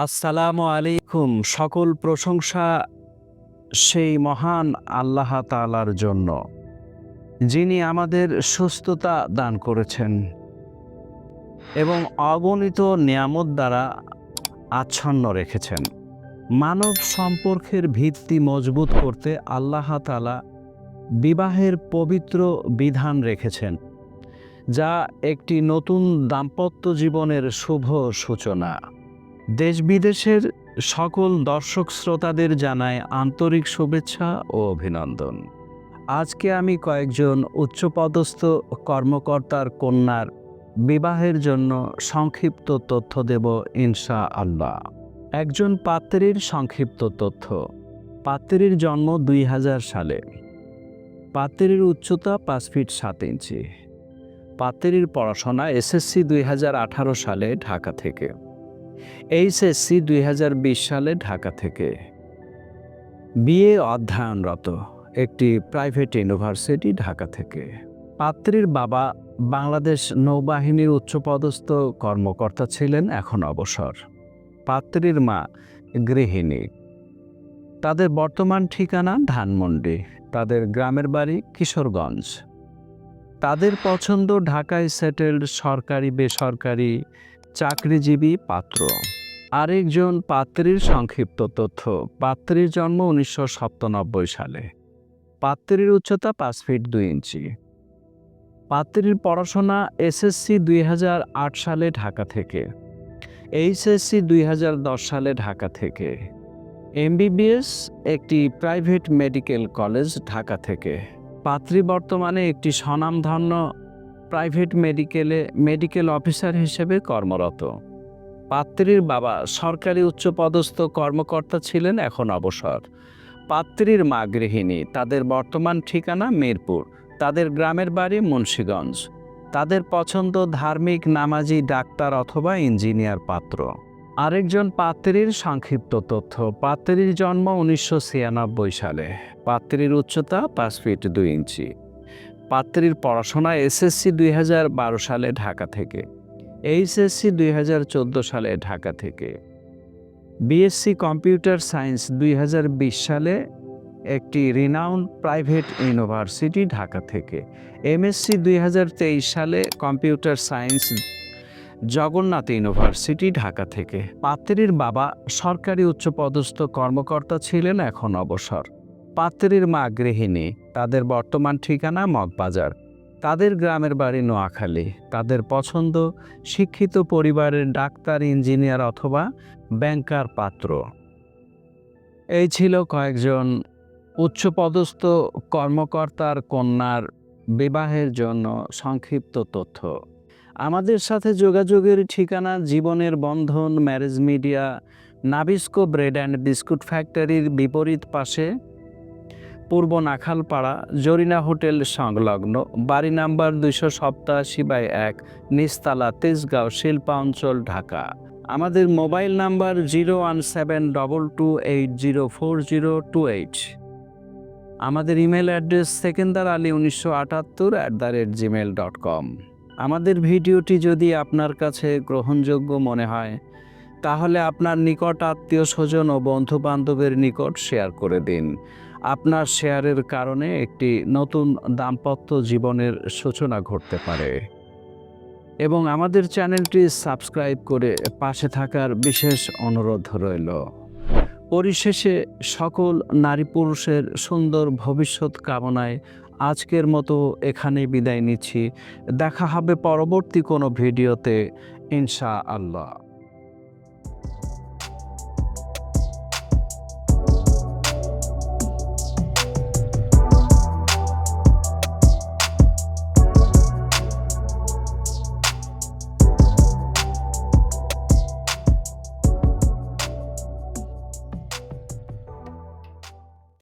আসসালামু আলাইকুম। সকল প্রশংসা সেই মহান আল্লাহ তাআলার জন্য, যিনি আমাদের সুস্থতা দান করেছেন এবং অগণিত নিয়ামত দ্বারা আচ্ছন্ন রেখেছেন। মানব সম্পর্কের ভিত্তি মজবুত করতে আল্লাহ তাআলা বিবাহের পবিত্র বিধান রেখেছেন, যা একটি নতুন দাম্পত্য জীবনের শুভ সূচনা। দেশ বিদেশের সকল দর্শক শ্রোতাদের জানায় আন্তরিক শুভেচ্ছা ও অভিনন্দন। আজকে আমি কয়েকজন উচ্চপদস্থ কর্মকর্তার কন্যার বিবাহের জন্য সংক্ষিপ্ত তথ্য দেব ইনশাআল্লাহ। একজন পাত্রীর সংক্ষিপ্ত তথ্য। পাত্রীর জন্ম 2000 সালে। পাত্রীর উচ্চতা 5 ফিট 7 ইঞ্চি। পাত্রীর পড়াশোনা এসএসসি 2018 সালে ঢাকা থেকে, এইচএসসি 2020 সালে ঢাকা থেকে, বিএ অধ্যয়নরত একটি প্রাইভেট ইউনিভার্সিটি ঢাকা থেকে। পাত্রীর বাবা বাংলাদেশ নৌবাহিনীর উচ্চপদস্থ কর্মকর্তা ছিলেন, এখন অবসর। পাত্রীর মা গৃহিণী। তাদের বর্তমান ঠিকানা ধানমন্ডি, তাদের গ্রামের বাড়ি কিশোরগঞ্জ। তাদের পছন্দ ঢাকায় সেটেলড সরকারি বেসরকারি চাকরিজীবী পাত্র। আরেকজন পাত্রীর সংক্ষিপ্ত তথ্য। পাত্রীর জন্ম 1997 সালে। পাত্রীর উচ্চতা 5 ফিট 2 ইঞ্চি। পাত্রীর পড়াশোনা এসএসসি 2008 সালে ঢাকা থেকে, এইচএসসি 2010 সালে ঢাকা থেকে, এমবিবিএস একটি প্রাইভেট মেডিকেল কলেজ ঢাকা থেকে। পাত্রী বর্তমানে একটি স্বনামধন্য প্রাইভেট মেডিকেল অফিসার হিসেবে কর্মরত। পাত্রীর বাবা সরকারি উচ্চপদস্থ কর্মকর্তা ছিলেন, এখন অবসর। পাত্রীর মা গৃহিণী। তাদের বর্তমান ঠিকানা মিরপুর, তাদের গ্রামের বাড়ি মুন্সিগঞ্জ। তাদের পছন্দ ধার্মিক, নামাজি, ডাক্তার অথবা ইঞ্জিনিয়ার পাত্র। আরেকজন পাত্রীর সংক্ষিপ্ত তথ্য। পাত্রীর জন্ম 1996 সালে। পাত্রীর উচ্চতা 5 ফিট 2 ইঞ্চি। পাত্রীর পড়াশোনা এসএসসি 2012 সালে ঢাকা থেকে, এইচএসসি 2014 সালে ঢাকা থেকে, বিএসসি কম্পিউটার সায়েন্স 2020 সালে একটি রিনাউন্ড প্রাইভেট ইউনিভার্সিটি ঢাকা থেকে, এমএসসি 2023 সালে computer science Jagannath university Dhaka থেকে। পাত্রীর বাবা সরকারি উচ্চপদস্থ কর্মকর্তা ছিলেন, এখন অবসর। পাত্রীর মা গৃহিণী। তাদের বর্তমান ঠিকানা মগবাজার, তাদের গ্রামের বাড়ি নোয়াখালী। তাদের পছন্দ শিক্ষিত পরিবারের ডাক্তার, ইঞ্জিনিয়ার অথবা ব্যাংকার পাত্র। এই ছিল কয়েকজন উচ্চপদস্থ কর্মকর্তার কন্যার বিবাহের জন্য সংক্ষিপ্ত তথ্য। আমাদের সাথে যোগাযোগের ঠিকানা জীবনের বন্ধন marriage media, Nabisco bread and biscuit ফ্যাক্টরির বিপরীত পাশে, পূর্ব নাখালপাড়া, জরিনা হোটেল সংলগ্ন, বাড়ি নাম্বার 287/1, নিচতলা, তেজগাঁও, শিল্পা অঞ্চল, ঢাকা। আমাদের মোবাইল নাম্বার 01722804028। আমাদের ইমেল অ্যাড্রেস sekendarali1978@gmail.com। আমাদের ভিডিওটি যদি আপনার কাছে গ্রহণযোগ্য মনে হয়, তাহলে আপনার নিকট আত্মীয় স্বজন ও বন্ধু বান্ধবের নিকট শেয়ার করে দিন। আপনার শেয়ারের কারণে একটি নতুন দাম্পত্য জীবনের সূচনা ঘটতে পারে। এবং আমাদের চ্যানেলটি সাবস্ক্রাইব করে পাশে থাকার বিশেষ অনুরোধ রইল। পরিশেষে সকল নারী পুরুষের সুন্দর ভবিষ্যৎ কামনায় আজকের মতো এখানেই বিদায় নিচ্ছি। দেখা হবে পরবর্তী কোনো ভিডিওতে ইনশাআল্লাহ।